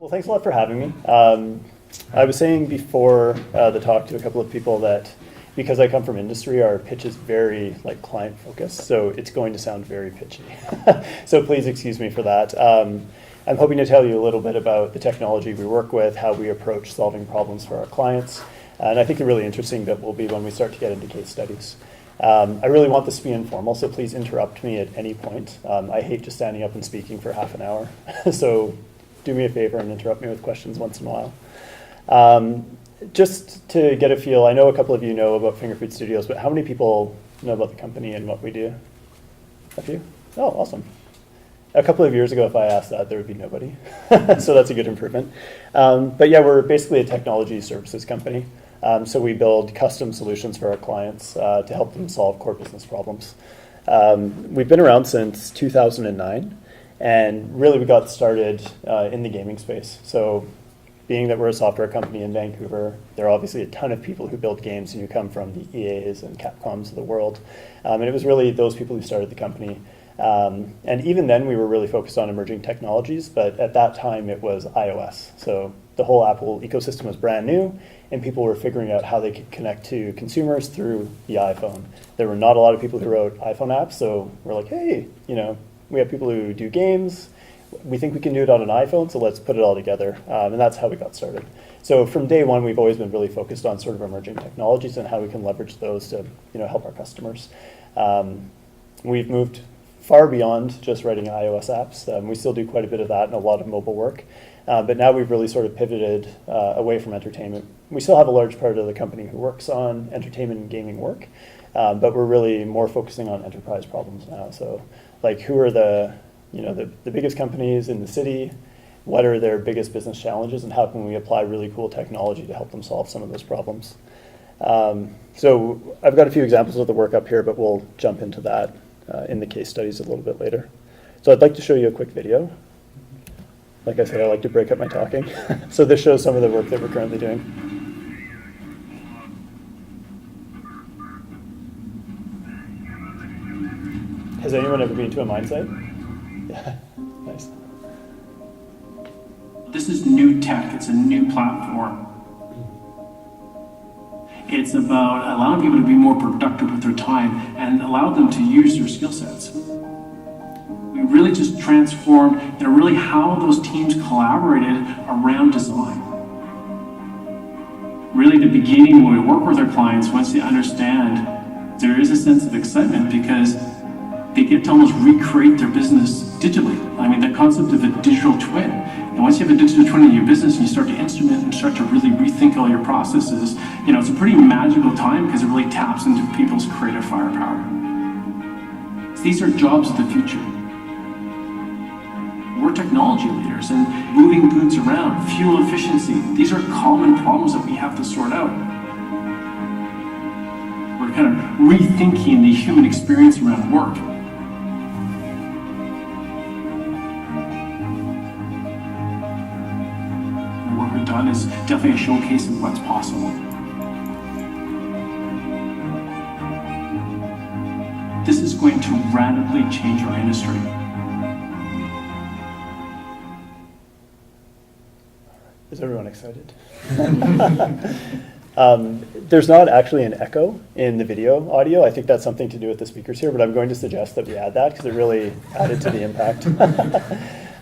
Well, thanks a lot for having me. I was saying before the talk to a couple of people that because I come from industry, our pitch is very client focused, so it's going to sound very pitchy. So please excuse me for that. I'm hoping to tell you a little bit about the technology we work with, how we approach solving problems for our clients, and I think the really interesting bit will be when we start to get into case studies. I really want this to be informal, so please interrupt me at any point. I hate just standing up and speaking for half an hour, so do me a favor and interrupt me with questions once in a while. Just to get a feel, I know a couple of you know about Fingerfood Studios, but how many people know about the company and what we do? A few? Oh, awesome. A couple of years ago, if I asked that, there would be nobody. So that's a good improvement. But yeah, we're basically a technology services company. So we build custom solutions for our clients to help them solve core business problems. We've been around since 2009. And really, we got started in the gaming space. So being that we're a software company in Vancouver, there are obviously a ton of people who build games who come from the EAs and Capcoms of the world. And it was really those people who started the company. And even then, we were really focused on emerging technologies. But at that time, it was iOS. So the whole Apple ecosystem was brand new. And people were figuring out how they could connect to consumers through the iPhone. There were not a lot of people who wrote iPhone apps. So we're like, hey, we have people who do games. We think we can do it on an iPhone, so let's put it all together. And that's how we got started. So from day one, we've always been really focused on sort of emerging technologies and how we can leverage those to help our customers. We've moved far beyond just writing iOS apps. We still do quite a bit of that and a lot of mobile work. But now we've really sort of pivoted away from entertainment. We still have a large part of the company who works on entertainment and gaming work, but we're really more focusing on enterprise problems now. So who are the biggest companies in the city? What are their biggest business challenges, and how can we apply really cool technology to help them solve some of those problems? So I've got a few examples of the work up here, but we'll jump into that in the case studies a little bit later. So I'd like to show you a quick video. Like I said, I like to break up my talking. So this shows some of the work that we're currently doing. Has anyone ever been to a mine site? Yeah, nice. This is new tech. It's a new platform. It's about allowing people to be more productive with their time and allow them to use their skill sets. We really just transformed really how those teams collaborated around design. Really the beginning when we work with our clients, once they understand, there is a sense of excitement because they get to almost recreate their business digitally. I mean, the concept of a digital twin. And once you have a digital twin in your business and you start to instrument and start to really rethink all your processes, it's a pretty magical time because it really taps into people's creative firepower. These are jobs of the future. We're technology leaders and moving goods around, fuel efficiency. These are common problems that we have to sort out. We're kind of rethinking the human experience around work. What we've done is definitely a showcase of what's possible. This is going to radically change our industry. Is everyone excited? There's not actually an echo in the video audio. I think that's something to do with the speakers here, but I'm going to suggest that we add that because it really added to the impact.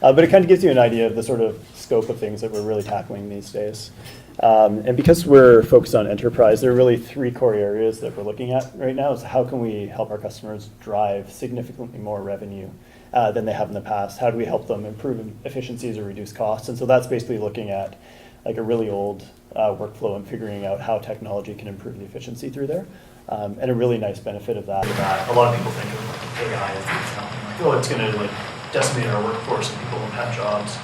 But it kind of gives you an idea of the sort of scope of things that we're really tackling these days. And because we're focused on enterprise, there are really three core areas that we're looking at right now. Is how can we help our customers drive significantly more revenue than they have in the past? How do we help them improve efficiencies or reduce costs? And so that's basically looking at a really old workflow and figuring out how technology can improve the efficiency through there. And a really nice benefit of that. A lot of people think of AI as it's going to decimate our workforce and people won't have jobs.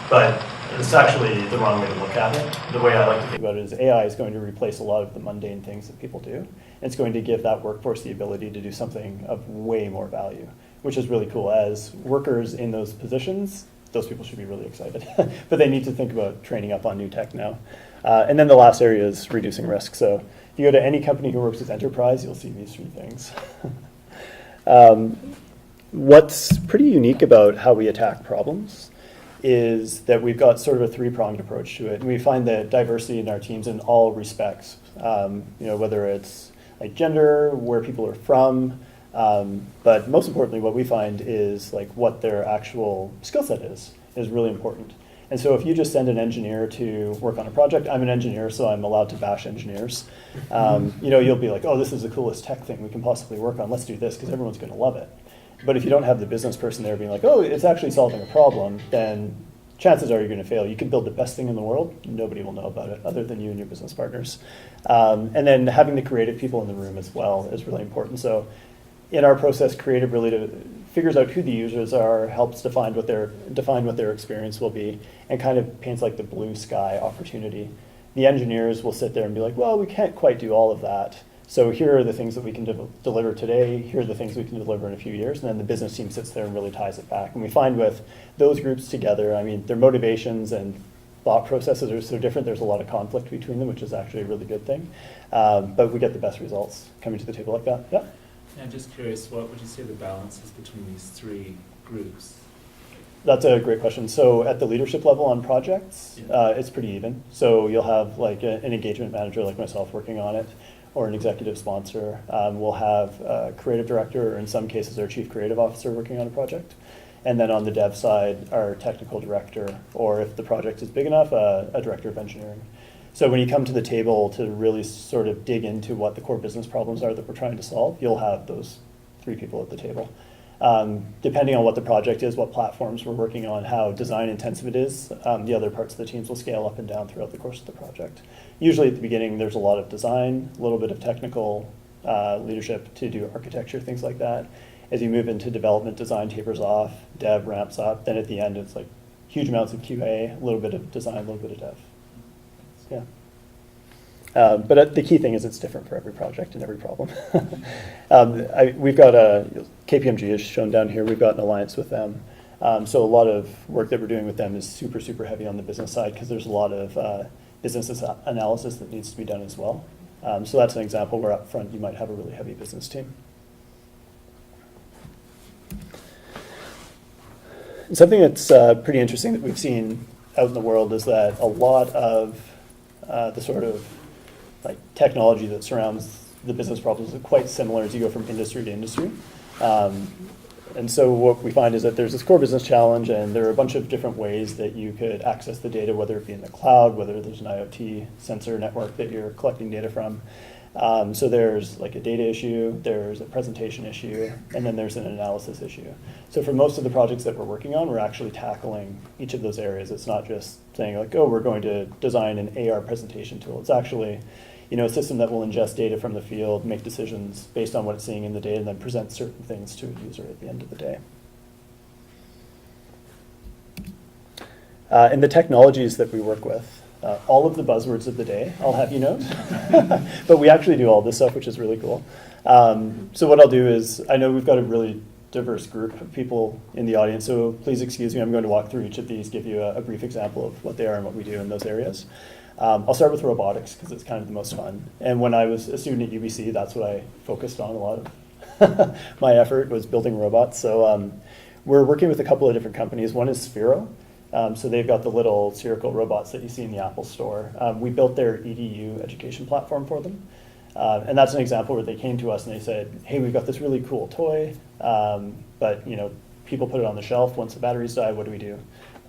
But it's actually the wrong way to look at it. The way I like to think about it is AI is going to replace a lot of the mundane things that people do. It's going to give that workforce the ability to do something of way more value, which is really cool. As workers in those positions, those people should be really excited. But they need to think about training up on new tech now. And then the last area is reducing risk. So if you go to any company who works with enterprise, you'll see these three things. What's pretty unique about how we attack problems is that we've got sort of a three-pronged approach to it. And we find that diversity in our teams in all respects, whether it's like gender, where people are from, but most importantly, what we find is like what their actual skill set is really important. And so if you just send an engineer to work on a project, I'm an engineer, so I'm allowed to bash engineers. You'll be like, oh, this is the coolest tech thing we can possibly work on. Let's do this, because everyone's going to love it. But if you don't have the business person there being like, oh, it's actually solving a problem, then chances are you're going to fail. You can build the best thing in the world. Nobody will know about it other than you and your business partners. And then having the creative people in the room as well is really important. So in our process, creative really figures out who the users are, helps define what their experience will be, and kind of paints like the blue sky opportunity. The engineers will sit there and be like, well, we can't quite do all of that. So here are the things that we can deliver today. Here are the things we can deliver in a few years. And then the business team sits there and really ties it back. And we find with those groups together, I mean, their motivations and thought processes are so different. There's a lot of conflict between them, which is actually a really good thing. But we get the best results coming to the table like that. Yeah. I'm just curious, what would you say the balance is between these three groups? That's a great question. So at the leadership level on projects, it's pretty even. So you'll have like an engagement manager like myself working on it, or an executive sponsor. We'll have a creative director, or in some cases our chief creative officer working on a project. And then on the dev side, our technical director, or if the project is big enough, a director of engineering. So when you come to the table to really sort of dig into what the core business problems are that we're trying to solve, you'll have those three people at the table. Depending on what the project is, what platforms we're working on, how design intensive it is, the other parts of the teams will scale up and down throughout the course of the project. Usually at the beginning, there's a lot of design, a little bit of technical leadership to do architecture, things like that. As you move into development, design tapers off, dev ramps up. Then at the end, it's like huge amounts of QA, a little bit of design, a little bit of dev. Yeah. But the key thing is it's different for every project and every problem. We've got KPMG is shown down here. We've got an alliance with them. So a lot of work that we're doing with them is super, super heavy on the business side because there's a lot of business analysis that needs to be done as well. So that's an example where up front you might have a really heavy business team. Something that's pretty interesting that we've seen out in the world is that a lot of the sort of like technology that surrounds the business problems is quite similar as you go from industry to industry. And so what we find is that there's this core business challenge, and there are a bunch of different ways that you could access the data, whether it be in the cloud, whether there's an IoT sensor network that you're collecting data from. So there's like a data issue, there's a presentation issue, and then there's an analysis issue. So for most of the projects that we're working on, we're actually tackling each of those areas. It's not just saying like, oh, we're going to design an AR presentation tool. It's actually, a system that will ingest data from the field, make decisions based on what it's seeing in the data, and then present certain things to a user at the end of the day. And the technologies that we work with, all of the buzzwords of the day, I'll have you note. But we actually do all this stuff, which is really cool. So what I'll do is, I know we've got a really diverse group of people in the audience, so please excuse me, I'm going to walk through each of these, give you a brief example of what they are and what we do in those areas. I'll start with robotics, because it's kind of the most fun. And when I was a student at UBC, that's what I focused on a lot of. My effort was building robots. So we're working with a couple of different companies. One is Sphero. So they've got the little spherical robots that you see in the Apple Store. We built their EDU education platform for them. And that's an example where they came to us and they said, hey, we've got this really cool toy, but people put it on the shelf. Once the batteries die, what do we do?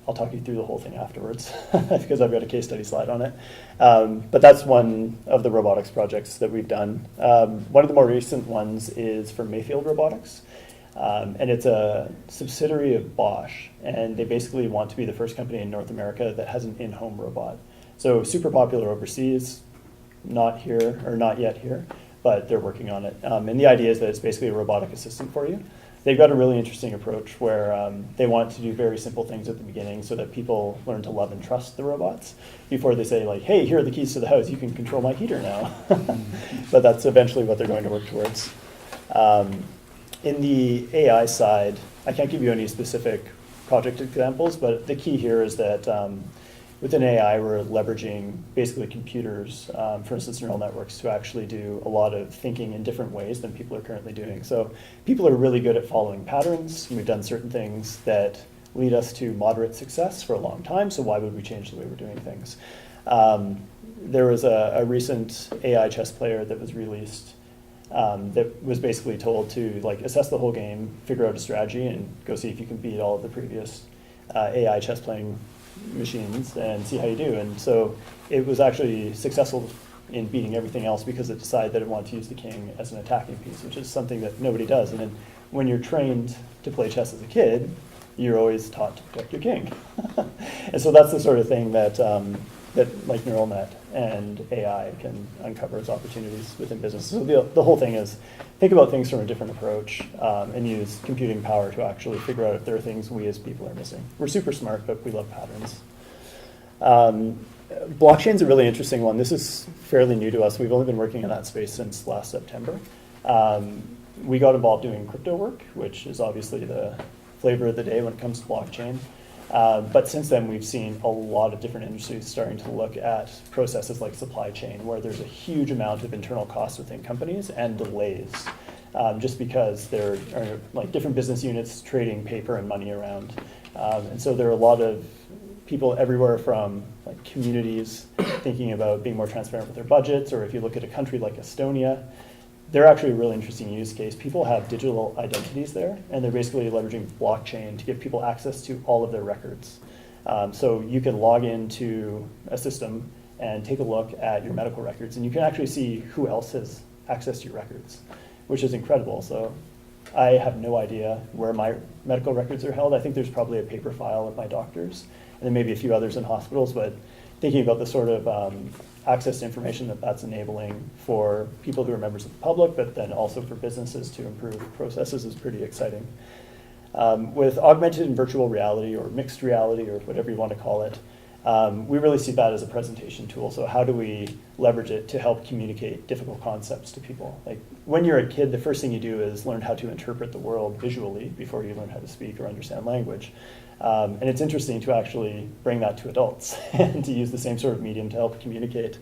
I'll talk you through the whole thing afterwards because I've got a case study slide on it. But that's one of the robotics projects that we've done. One of the more recent ones is for Mayfield Robotics. And it's a subsidiary of Bosch, and they basically want to be the first company in North America that has an in-home robot. So super popular overseas, not here, or not yet here, but they're working on it. And the idea is that it's basically a robotic assistant for you. They've got a really interesting approach where they want to do very simple things at the beginning so that people learn to love and trust the robots before they say like, hey, here are the keys to the house, you can control my heater now. But that's eventually what they're going to work towards. In the AI side, I can't give you any specific project examples, but the key here is that within AI, we're leveraging basically computers, for instance, neural networks, to actually do a lot of thinking in different ways than people are currently doing. So people are really good at following patterns. We've done certain things that lead us to moderate success for a long time, so why would we change the way we're doing things? There was a recent AI chess player that was released that was basically told to like assess the whole game, figure out a strategy, and go see if you can beat all of the previous AI chess playing machines and see how you do. And so it was actually successful in beating everything else because it decided that it wanted to use the king as an attacking piece, which is something that nobody does. And then when you're trained to play chess as a kid, you're always taught to protect your king. And so that's the sort of thing that that like neural net and AI can uncover as opportunities within business. So the whole thing is think about things from a different approach and use computing power to actually figure out if there are things we as people are missing. We're super smart, but we love patterns. Blockchain's a really interesting one. This is fairly new to us. We've only been working in that space since last September. We got involved doing crypto work, which is obviously the flavor of the day when it comes to blockchain. But since then, we've seen a lot of different industries starting to look at processes like supply chain, where there's a huge amount of internal costs within companies and delays, just because there are like different business units trading paper and money around. And so there are a lot of people everywhere from like communities thinking about being more transparent with their budgets, or if you look at a country like Estonia, they're actually a really interesting use case. People have digital identities there, and they're basically leveraging blockchain to give people access to all of their records. So you can log into a system and take a look at your medical records, and you can actually see who else has access to your records, which is incredible. So I have no idea where my medical records are held. I think there's probably a paper file at my doctor's, and then maybe a few others in hospitals, but thinking about the sort of access to information that that's enabling for people who are members of the public, but then also for businesses to improve processes is pretty exciting. With augmented and virtual reality, or mixed reality, or whatever you want to call it, we really see that as a presentation tool. So how do we leverage it to help communicate difficult concepts to people? Like when you're a kid, the first thing you do is learn how to interpret the world visually before you learn how to speak or understand language. And it's interesting to actually bring that to adults and to use the same sort of medium to help communicate.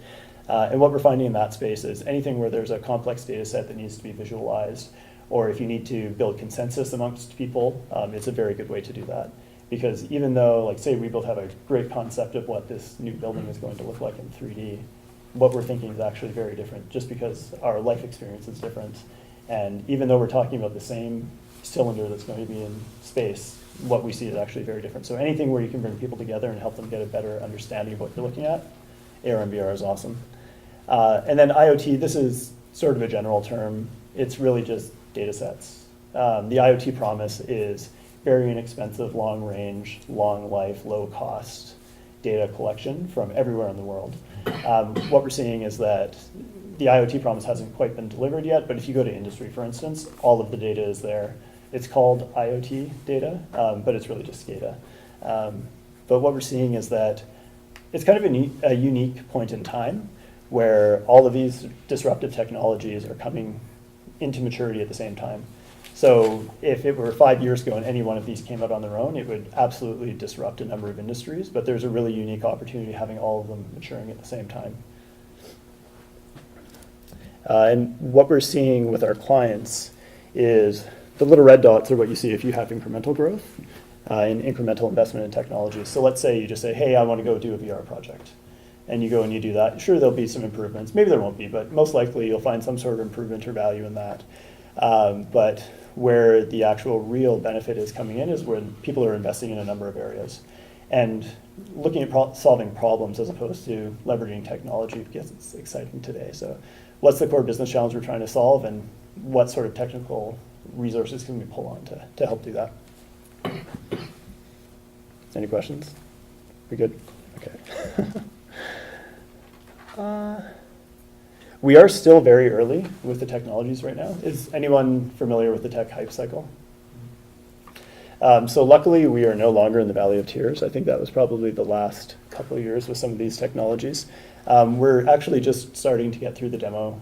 And what we're finding in that space is anything where there's a complex data set that needs to be visualized, or if you need to build consensus amongst people, it's a very good way to do that. Because even though, like say we both have a great concept of what this new building is going to look like in 3D, what we're thinking is actually very different, just because our life experience is different. And even though we're talking about the same cylinder that's going to be in space, what we see is actually very different. So anything where you can bring people together and help them get a better understanding of what you're looking at, AR and VR is awesome. And then IoT, this is sort of a general term. It's really just data sets. The IoT promise is very inexpensive, long range, long life, low cost data collection from everywhere in the world. What we're seeing is that the IoT promise hasn't quite been delivered yet, but if you go to industry, for instance, all of the data is there. It's called IoT data, but it's really just SCADA. But what we're seeing is that it's kind of a unique point in time where all of these disruptive technologies are coming into maturity at the same time. So if it were 5 years ago and any one of these came out on their own, it would absolutely disrupt a number of industries, but there's a really unique opportunity having all of them maturing at the same time. And what we're seeing with our clients is the little red dots are what you see if you have incremental growth and incremental investment in technology. So let's say you just say, hey, I want to go do a VR project. And you go and you do that. Sure, there'll be some improvements. Maybe there won't be, but most likely you'll find some sort of improvement or value in that. But where the actual real benefit is coming in is when people are investing in a number of areas. And looking at solving problems as opposed to leveraging technology because it's exciting today. So what's the core business challenge we're trying to solve, and what sort of technical resources can we pull on to help do that? Any questions? We good? Okay. We are still very early with the technologies right now. Is anyone familiar with the tech hype cycle? So luckily, we are no longer in the Valley of Tears. I think that was probably the last couple of years with some of these technologies. We're actually just starting to get through the demo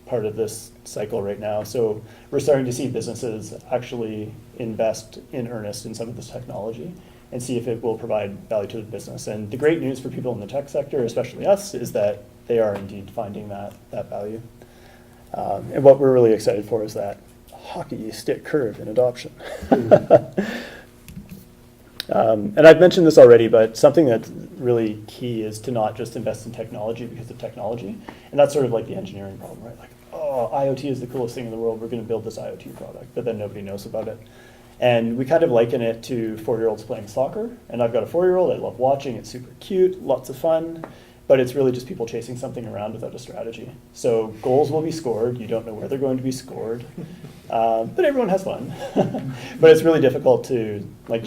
part of this cycle right now. So we're starting to see businesses actually invest in earnest in some of this technology and see if it will provide value to the business. And the great news for people in the tech sector, especially us, is that they are indeed finding that value. And what we're really excited for is that hockey stick curve in adoption. And I've mentioned this already, but something that's really key is to not just invest in technology because of technology. And that's sort of like the engineering problem, right? Like, oh, IoT is the coolest thing in the world. We're going to build this IoT product, but then nobody knows about it. And we kind of liken it to 4-year-olds playing soccer. And I've got a 4-year-old. I love watching. It's super cute, lots of fun. But it's really just people chasing something around without a strategy. So goals will be scored. You don't know where they're going to be scored. But everyone has fun. But it's really difficult to, like,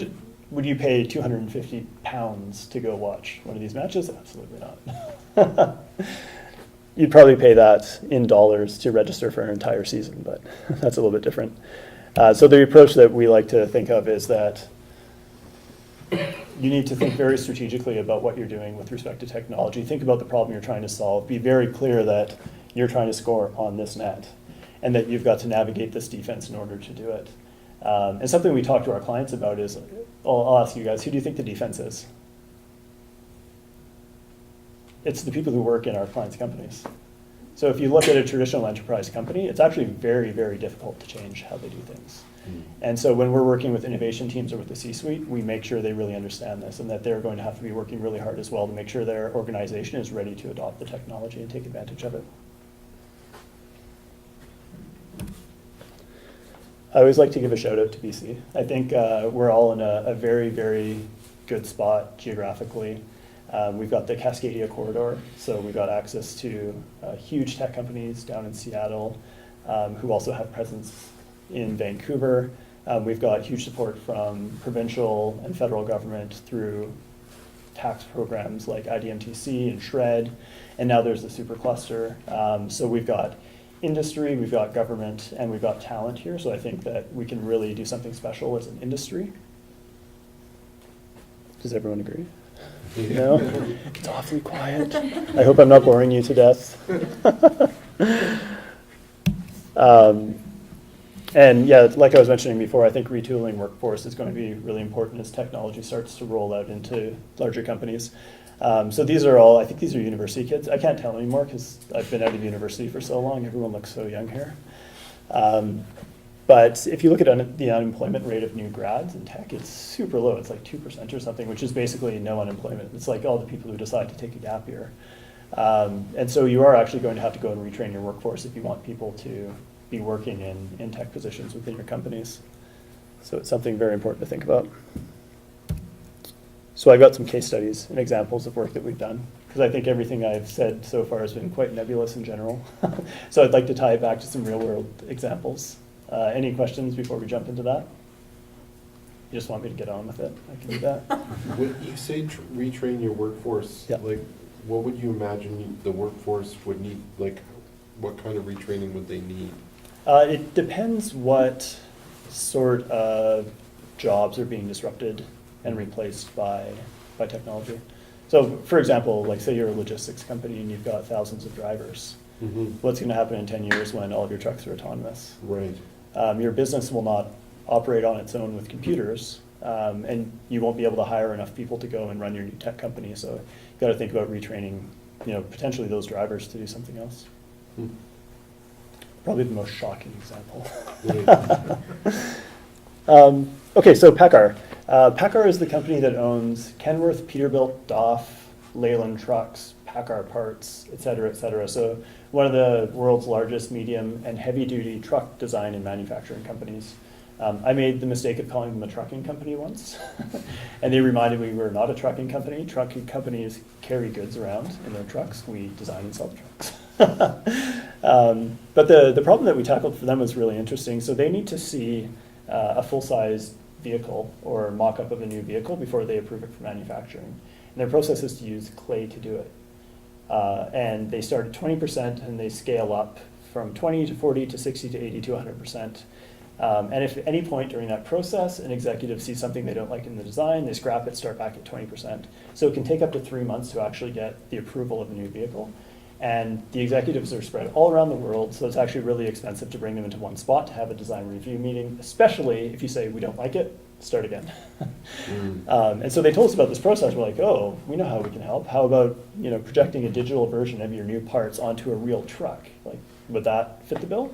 would you pay £250 to go watch one of these matches? Absolutely not. You'd probably pay that in dollars to register for an entire season, but that's a little bit different. So the approach that we like to think of is that you need to think very strategically about what you're doing with respect to technology. Think about the problem you're trying to solve. Be very clear that you're trying to score on this net and that you've got to navigate this defense in order to do it. And something we talk to our clients about is, I'll ask you guys, who do you think the defense is? It's the people who work in our clients' companies. So if you look at a traditional enterprise company, it's actually very, very difficult to change how they do things. And so when we're working with innovation teams or with the C-suite, we make sure they really understand this and that they're going to have to be working really hard as well to make sure their organization is ready to adopt the technology and take advantage of it. I always like to give a shout out to BC. I think we're all in a very, very good spot geographically. We've got the Cascadia corridor, so we've got access to huge tech companies down in Seattle who also have presence in Vancouver. We've got huge support from provincial and federal government through tax programs like IDMTC and SHRED, and now there's the supercluster. So we've got industry, we've got government, and we've got talent here, so I think that we can really do something special as an industry. Does everyone agree? No? It's awfully quiet. I hope I'm not boring you to death. And yeah, like I was mentioning before, I think retooling workforce is going to be really important as technology starts to roll out into larger companies. So these are all, I think these are university kids. I can't tell anymore because I've been out of university for so long. Everyone looks so young here. But if you look at the unemployment rate of new grads in tech, it's super low. It's like 2% or something, which is basically no unemployment. It's like all the people who decide to take a gap year. And so you are actually going to have to go and retrain your workforce if you want people to be working in tech positions within your companies. So it's something very important to think about. So I've got some case studies and examples of work that we've done, because I think everything I've said so far has been quite nebulous in general. So I'd like to tie it back to some real world examples. Any questions before we jump into that? You just want me to get on with it? I can do that. When you say retrain your workforce, Yeah. like, what would you imagine the workforce would need? Like, what kind of retraining would they need? It depends what sort of jobs are being disrupted and replaced by technology. So for example, like say you're a logistics company and you've got thousands of drivers. Mm-hmm. What's going to happen in 10 years when all of your trucks are autonomous? Right. Your business will not operate on its own with computers, and you won't be able to hire enough people to go and run your new tech company. So you've got to think about retraining, potentially those drivers to do something else. Hmm. Probably the most shocking example. Right. Okay, so PACCAR. PACCAR is the company that owns Kenworth, Peterbilt, Doff, Leyland Trucks, PACCAR Parts, et cetera, et cetera. So one of the world's largest medium and heavy-duty truck design and manufacturing companies. I made the mistake of calling them a trucking company once, and they reminded me we were not a trucking company. Trucking companies carry goods around in their trucks. We design and sell the trucks. But the problem that we tackled for them was really interesting. So they need to see a full-size vehicle or mock-up of a new vehicle before they approve it for manufacturing. And their process is to use clay to do it. And they start at 20% and they scale up from 20 to 40 to 60 to 80 to 100%. And if at any point during that process an executive sees something they don't like in the design, they scrap it, start back at 20%. So it can take up to 3 months to actually get the approval of a new vehicle. And the executives are spread all around the world, so it's actually really expensive to bring them into one spot to have a design review meeting, especially if you say, we don't like it, start again. And so they told us about this process. We're like, oh, we know how we can help. How about projecting a digital version of your new parts onto a real truck? Like, would that fit the bill?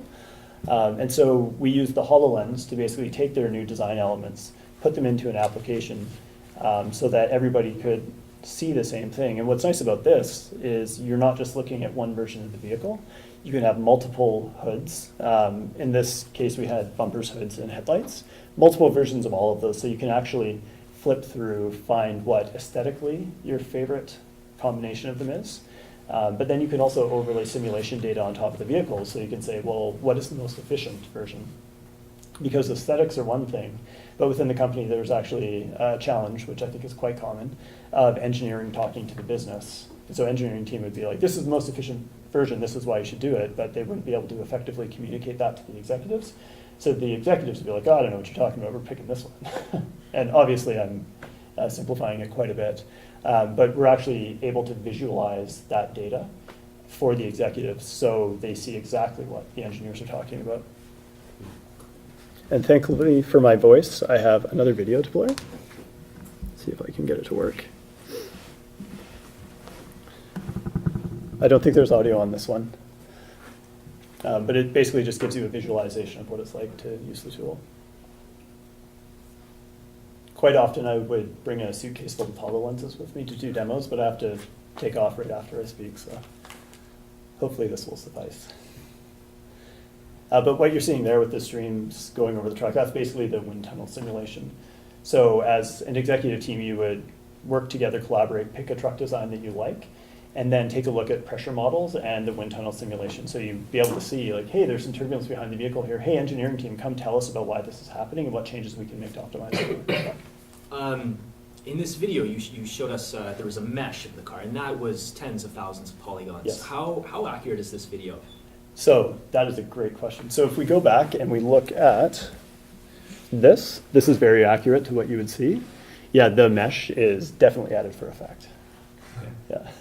And so we used the HoloLens to basically take their new design elements, put them into an application, so that everybody could see the same thing. And what's nice about this is you're not just looking at one version of the vehicle. You can have multiple hoods. In this case, we had bumpers, hoods, and headlights. Multiple versions of all of those, so you can actually flip through, find what aesthetically your favorite combination of them is. But then you can also overlay simulation data on top of the vehicles, so you can say, well, what is the most efficient version? Because aesthetics are one thing, but within the company there's actually a challenge, which I think is quite common, of engineering talking to the business. So engineering team would be like, this is the most efficient version, this is why you should do it, but they wouldn't be able to effectively communicate that to the executives. So the executives would be like, oh, I don't know what you're talking about, we're picking this one. And obviously I'm simplifying it quite a bit, but we're actually able to visualize that data for the executives so they see exactly what the engineers are talking about. And thankfully for my voice, I have another video to play. Let's see if I can get it to work. I don't think there's audio on this one, but it basically just gives you a visualization of what it's like to use the tool. Quite often I would bring a suitcase full of HoloLenses with me to do demos, but I have to take off right after I speak, so hopefully this will suffice. But what you're seeing there with the streams going over the truck, that's basically the wind tunnel simulation. So as an executive team, you would work together, collaborate, pick a truck design that you like, and then take a look at pressure models and the wind tunnel simulation. So you'd be able to see, like, hey, there's some turbulence behind the vehicle here. Hey, engineering team, come tell us about why this is happening and what changes we can make to optimize it. In this video, you showed us there was a mesh in the car, and that was tens of thousands of polygons. Yes. How accurate is this video? So that is a great question. So if we go back and we look at this is very accurate to what you would see. Yeah, the mesh is definitely added for effect. Okay. Yeah.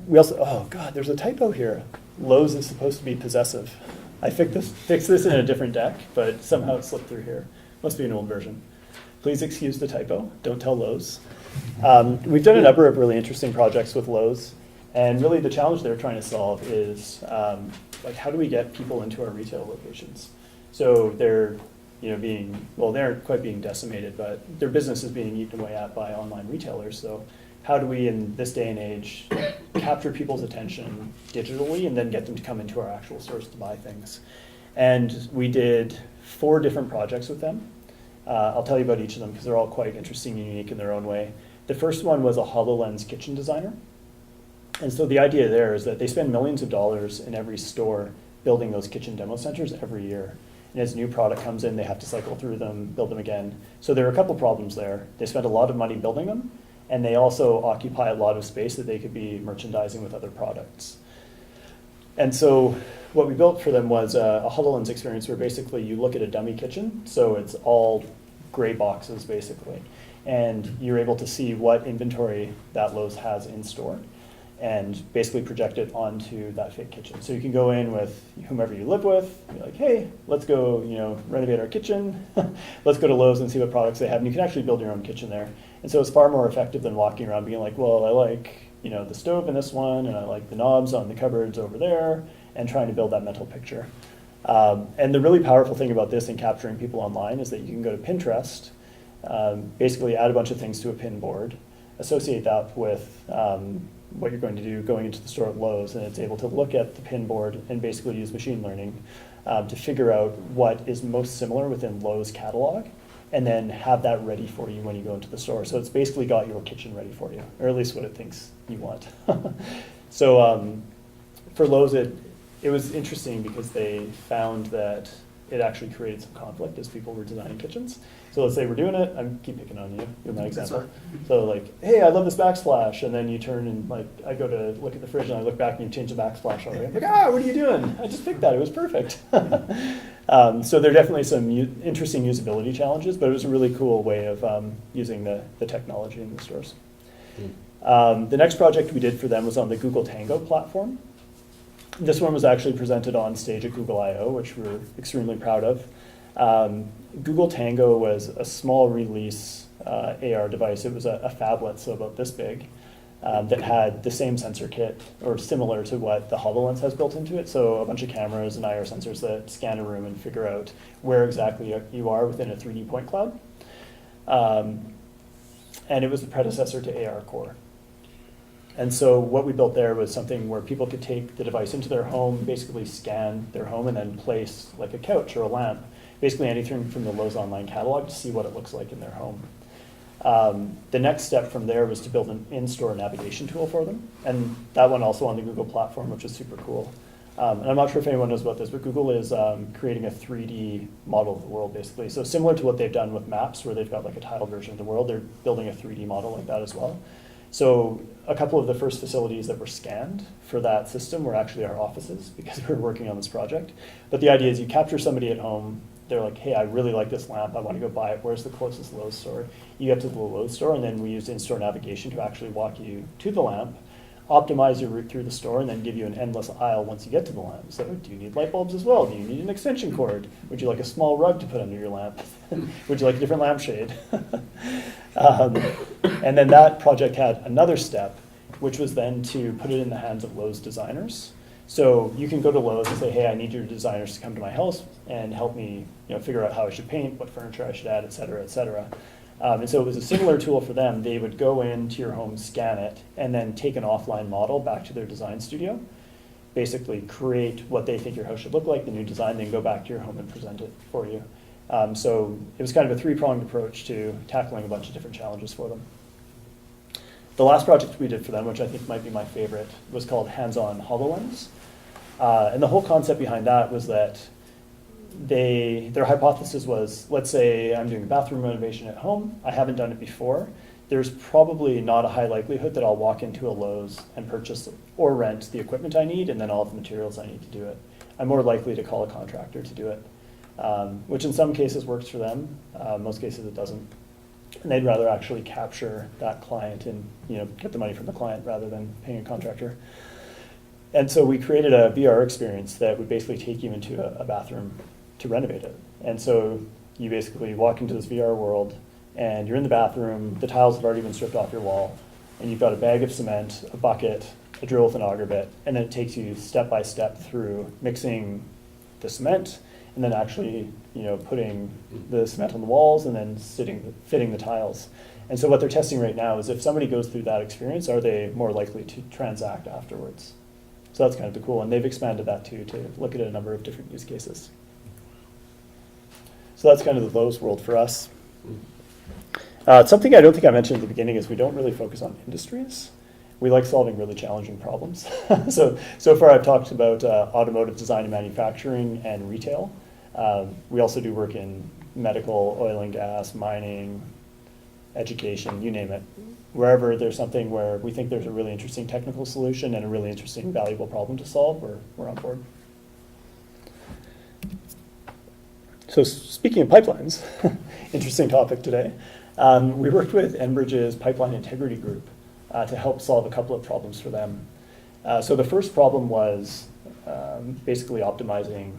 We also, oh God, there's a typo here. Lowe's is supposed to be possessive. I fixed this in a different deck, but somehow it slipped through here. Must be an old version. Please excuse the typo. Don't tell Lowe's. We've done a number of really interesting projects with Lowe's, and really the challenge they're trying to solve is like, how do we get people into our retail locations? So they're they aren't quite being decimated, but their business is being eaten away at by online retailers. So how do we, in this day and age, capture people's attention digitally and then get them to come into our actual stores to buy things? And we did 4 different projects with them. I'll tell you about each of them because they're all quite interesting and unique in their own way. The first one was a HoloLens kitchen designer. And so the idea there is that they spend millions of dollars in every store building those kitchen demo centers every year. And as a new product comes in, they have to cycle through them, build them again. So there are a couple problems there. They spend a lot of money building them, and they also occupy a lot of space that they could be merchandising with other products. And so what we built for them was a HoloLens experience where basically you look at a dummy kitchen, so it's all gray boxes basically, and you're able to see what inventory that Lowe's has in store and basically project it onto that fake kitchen. So you can go in with whomever you live with, be like, hey, let's go, renovate our kitchen. Let's go to Lowe's and see what products they have. And you can actually build your own kitchen there. And so it's far more effective than walking around being like, well, I like, the stove in this one, and I like the knobs on the cupboards over there, and trying to build that mental picture. And the really powerful thing about this and capturing people online is that you can go to Pinterest, basically add a bunch of things to a pin board, associate that with what you're going to do going into the store at Lowe's, and it's able to look at the pin board and basically use machine learning to figure out what is most similar within Lowe's catalog, and then have that ready for you when you go into the store. So it's basically got your kitchen ready for you, or at least what it thinks you want. So for Lowe's, it was interesting because they found that it actually created some conflict as people were designing kitchens. So let's say we're doing it, I keep picking on you, you're my example. So like, hey, I love this backsplash, and then you turn and like, I go to look at the fridge and I look back and you change the backsplash already. I'm like, what are you doing? I just picked that, it was perfect. So there are definitely some interesting usability challenges, but it was a really cool way of using the technology in the stores. The next project we did for them was on the Google Tango platform. This one was actually presented on stage at Google I/O, which we're extremely proud of. Google Tango was a small release AR device. It was a phablet, so about this big. that had the same sensor kit, or similar to what the HoloLens has built into it. So a bunch of cameras and IR sensors that scan a room and figure out where exactly you are within a 3D point cloud. And it was the predecessor to AR Core. And so what we built there was something where people could take the device into their home, basically scan their home, and then place like a couch or a lamp, basically anything from the Lowe's online catalog, to see what it looks like in their home. The next step from there was to build an in-store navigation tool for them, and that one also on the Google platform, which is super cool. And I'm not sure if anyone knows about this, but Google is creating a 3D model of the world, basically. So similar to what they've done with maps, where they've got like a tile version of the world, they're building a 3D model like that as well. So a couple of the first facilities that were scanned for that system were actually our offices, because we were working on this project. But the idea is you capture somebody at home, they're like, hey, I really like this lamp, I want to go buy it, where's the closest Lowe's store? You get to the Lowe's store, and then we use in-store navigation to actually walk you to the lamp, optimize your route through the store, and then give you an endless aisle once you get to the lamp. So do you need light bulbs as well? Do you need an extension cord? Would you like a small rug to put under your lamp? Would you like a different lampshade? And then that project had another step, which was then to put it in the hands of Lowe's designers. So you can go to Lowe's and say, hey, I need your designers to come to my house and help me figure out how I should paint, what furniture I should add, et cetera, et cetera. And so it was a similar tool for them. They would go into your home, scan it, and then take an offline model back to their design studio, basically create what they think your house should look like, the new design, then go back to your home and present it for you. So it was kind of a three-pronged approach to tackling a bunch of different challenges for them. The last project we did for them, which I think might be my favorite, was called Hands-On HoloLens. And the whole concept behind that was that their hypothesis was, let's say I'm doing a bathroom renovation at home, I haven't done it before, there's probably not a high likelihood that I'll walk into a Lowe's and purchase or rent the equipment I need and then all of the materials I need to do it. I'm more likely to call a contractor to do it, which in some cases works for them, most cases it doesn't. And they'd rather actually capture that client and get the money from the client rather than paying a contractor. And so we created a VR experience that would basically take you into a bathroom to renovate it. And so you basically walk into this VR world and you're in the bathroom, the tiles have already been stripped off your wall, and you've got a bag of cement, a bucket, a drill with an auger bit, and then it takes you step by step through mixing the cement and then actually putting the cement on the walls and then fitting the tiles. And so what they're testing right now is if somebody goes through that experience, are they more likely to transact afterwards? So that's kind of the cool, and they've expanded that too to look at a number of different use cases. So that's kind of the Lowe's world for us. Something I don't think I mentioned at the beginning is we don't really focus on industries. We like solving really challenging problems. So far I've talked about automotive design and manufacturing and retail. We also do work in medical, oil and gas, mining, education, you name it. Wherever there's something where we think there's a really interesting technical solution and a really interesting, valuable problem to solve, we're on board. So speaking of pipelines, interesting topic today. We worked with Enbridge's Pipeline Integrity Group to help solve a couple of problems for them. So the first problem was basically optimizing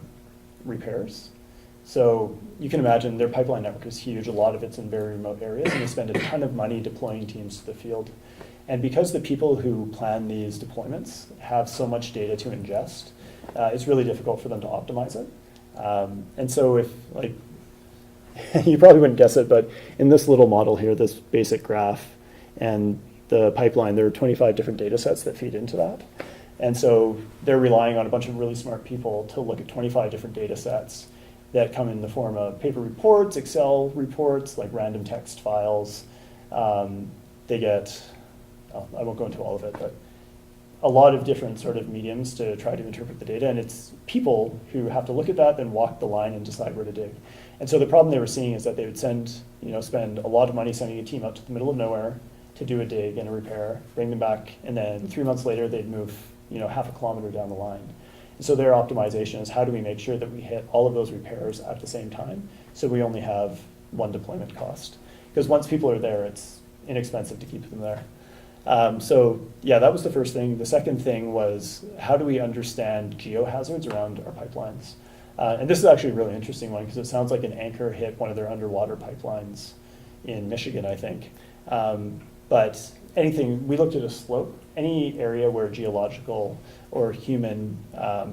repairs. So you can imagine their pipeline network is huge. A lot of it's in very remote areas, and they spend a ton of money deploying teams to the field. And because the people who plan these deployments have so much data to ingest, it's really difficult for them to optimize it. And so if, you probably wouldn't guess it, but in this little model here, this basic graph and the pipeline, there are 25 different data sets that feed into that. And so they're relying on a bunch of really smart people to look at 25 different data sets that come in the form of paper reports, Excel reports, like random text files. They get, I won't go into all of it, but a lot of different sort of mediums to try to interpret the data. And it's people who have to look at that, then walk the line and decide where to dig. And so the problem they were seeing is that they would spend a lot of money sending a team out to the middle of nowhere to do a dig and a repair, bring them back, and then 3 months later they'd move half a kilometer down the line. And so their optimization is how do we make sure that we hit all of those repairs at the same time so we only have one deployment cost. Because once people are there, it's inexpensive to keep them there. So yeah, that was the first thing. The second thing was how do we understand geohazards around our pipelines? And this is actually a really interesting one because it sounds like an anchor hit one of their underwater pipelines in Michigan, I think. But anything, we looked at a slope, any area where geological or human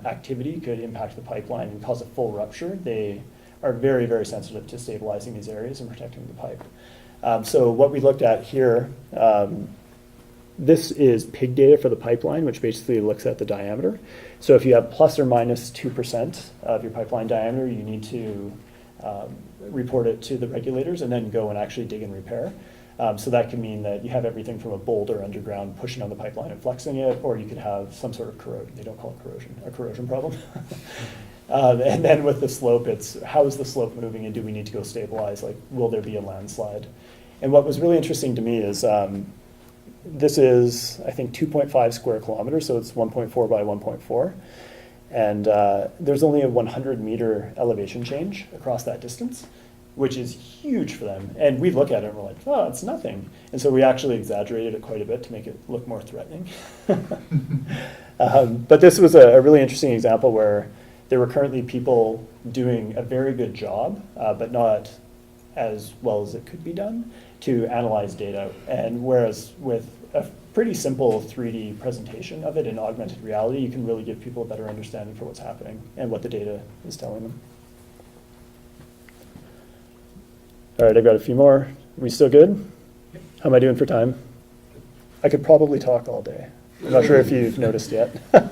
activity could impact the pipeline and cause a full rupture, they are very, very sensitive to stabilizing these areas and protecting the pipe. So what we looked at here, this is pig data for the pipeline, which basically looks at the diameter. So if you have plus or minus 2% of your pipeline diameter, you need to report it to the regulators and then go and actually dig and repair. So that can mean that you have everything from a boulder underground pushing on the pipeline and flexing it, or you could have some sort of corrosion. They don't call it corrosion, a corrosion problem. And then with the slope, it's how is the slope moving and do we need to go stabilize? Like, will there be a landslide? And what was really interesting to me is this is, I think, 2.5 square kilometers, so it's 1.4 by 1.4. And there's only a 100-meter elevation change across that distance, which is huge for them. And we look at it and we're like, oh, it's nothing. And so we actually exaggerated it quite a bit to make it look more threatening. But this was a really interesting example where there were currently people doing a very good job, but not as well as it could be done, to analyze data. And whereas with a pretty simple 3D presentation of it in augmented reality, you can really give people a better understanding for what's happening and what the data is telling them. All right, I've got a few more. Are we still good? How am I doing for time? I could probably talk all day. I'm not sure if you've noticed yet. 5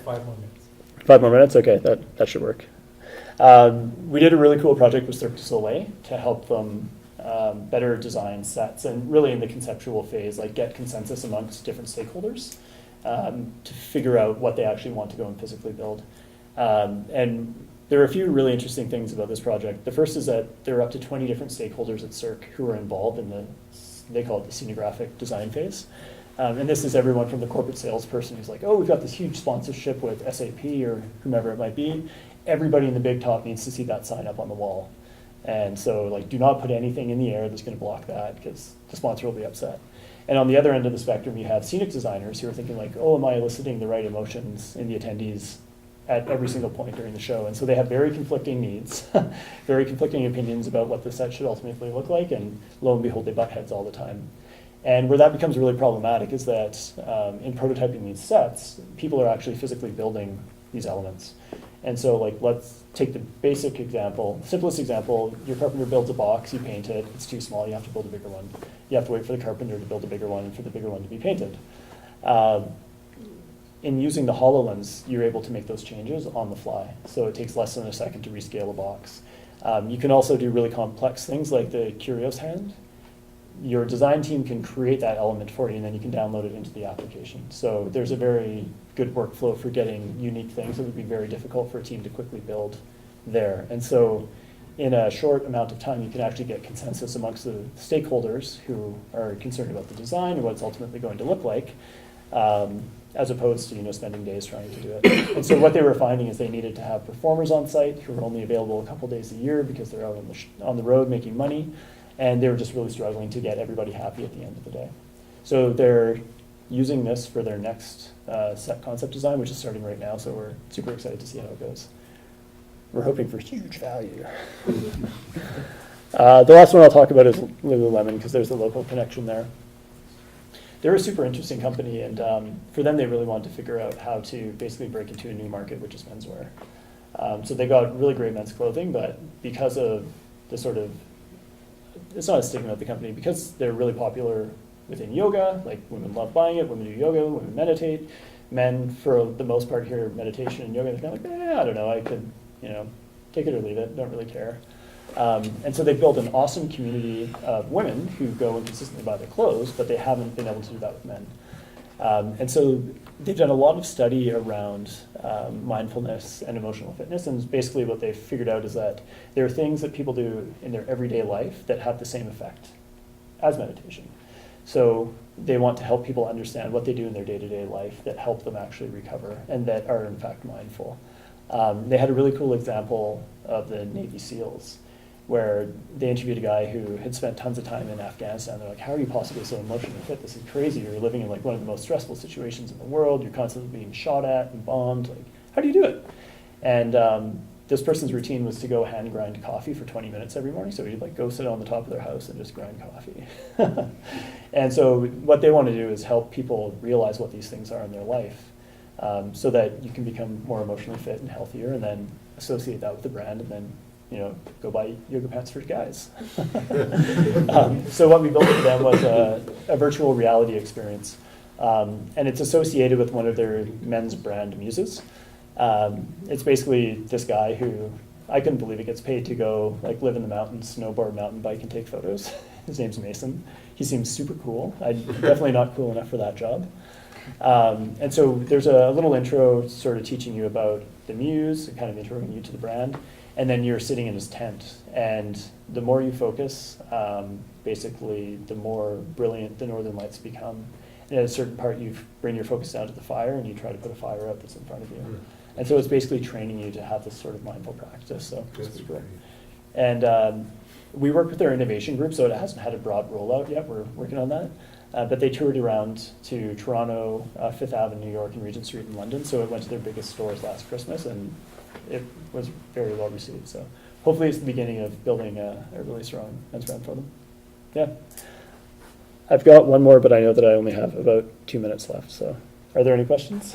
more minutes. 5 more minutes? Okay, that should work. We did a really cool project with Cirque du Soleil to help them better design sets and really in the conceptual phase, like get consensus amongst different stakeholders to figure out what they actually want to go and physically build. And there are a few really interesting things about this project. The first is that there are up to 20 different stakeholders at Cirque who are involved in they call it the scenographic design phase. And this is everyone from the corporate salesperson who's like, oh, we've got this huge sponsorship with SAP or whomever it might be. Everybody in the big top needs to see that sign up on the wall. And so like, do not put anything in the air that's gonna block that because the sponsor will be upset. And on the other end of the spectrum, you have scenic designers who are thinking like, oh, am I eliciting the right emotions in the attendees at every single point during the show? And so they have very conflicting needs, very conflicting opinions about what the set should ultimately look like, and lo and behold, they butt heads all the time. And where that becomes really problematic is that in prototyping these sets, people are actually physically building these elements. And so like, let's take the basic example, simplest example, your carpenter builds a box, you paint it, it's too small, you have to build a bigger one. You have to wait for the carpenter to build a bigger one and for the bigger one to be painted. In using the HoloLens, you're able to make those changes on the fly. So it takes less than a second to rescale a box. You can also do really complex things like the Curios hand. Your design team can create that element for you, and then you can download it into the application. So there's a very good workflow for getting unique things that would be very difficult for a team to quickly build there. And so in a short amount of time, you can actually get consensus amongst the stakeholders who are concerned about the design and what it's ultimately going to look like, as opposed to spending days trying to do it. And so what they were finding is they needed to have performers on site who were only available a couple days a year because they're out on the road making money, and they were just really struggling to get everybody happy at the end of the day. So they're using this for their next set concept design, which is starting right now, so we're super excited to see how it goes. We're hoping for huge value. The last one I'll talk about is Lululemon, because there's a local connection there. They're a super interesting company, and for them, they really wanted to figure out how to basically break into a new market, which is menswear. So they got really great men's clothing, but because of the sort of, it's not a stigma of the company, because they're really popular within yoga, like women love buying it, women do yoga, women meditate. Men, for the most part, hear meditation and yoga, they're kind of like, I don't know, I could, take it or leave it, don't really care. And so they've built an awesome community of women who go and consistently buy their clothes, but they haven't been able to do that with men. And so they've done a lot of study around mindfulness and emotional fitness, and basically what they've figured out is that there are things that people do in their everyday life that have the same effect as meditation. So they want to help people understand what they do in their day-to-day life that help them actually recover and that are in fact mindful. They had a really cool example of the Navy SEALs, where they interviewed a guy who had spent tons of time in Afghanistan. They're like, how are you possibly so emotionally fit? This is crazy. You're living in like one of the most stressful situations in the world. You're constantly being shot at and bombed. Like, how do you do it? And this person's routine was to go hand grind coffee for 20 minutes every morning. So he'd like go sit on the top of their house and just grind coffee. And so what they want to do is help people realize what these things are in their life, so that you can become more emotionally fit and healthier, and then associate that with the brand, and then, you know, go buy yoga pants for guys. So what we built for them was a virtual reality experience. And it's associated with one of their men's brand muses. It's basically this guy who, I couldn't believe it, gets paid to go like live in the mountains, snowboard, mountain bike, and take photos. His name's Mason. He seems super cool. I'm definitely not cool enough for that job. And so there's a little intro sort of teaching you about the muse, kind of introing you to the brand, and then you're sitting in his tent. And the more you focus, basically the more brilliant the northern lights become. And at a certain part, you bring your focus down to the fire, and you try to put a fire out that's in front of you. And so it's basically training you to have this sort of mindful practice. So it's pretty cool. And we work with their innovation group, so it hasn't had a broad rollout yet. We're working on that. But they toured around to Toronto, Fifth Avenue, New York, and Regent Street in London. So it went to their biggest stores last Christmas, and it was very well received. So hopefully it's the beginning of building a really strong men's brand for them. Yeah. I've got one more, but I know that I only have about 2 minutes left. So are there any questions?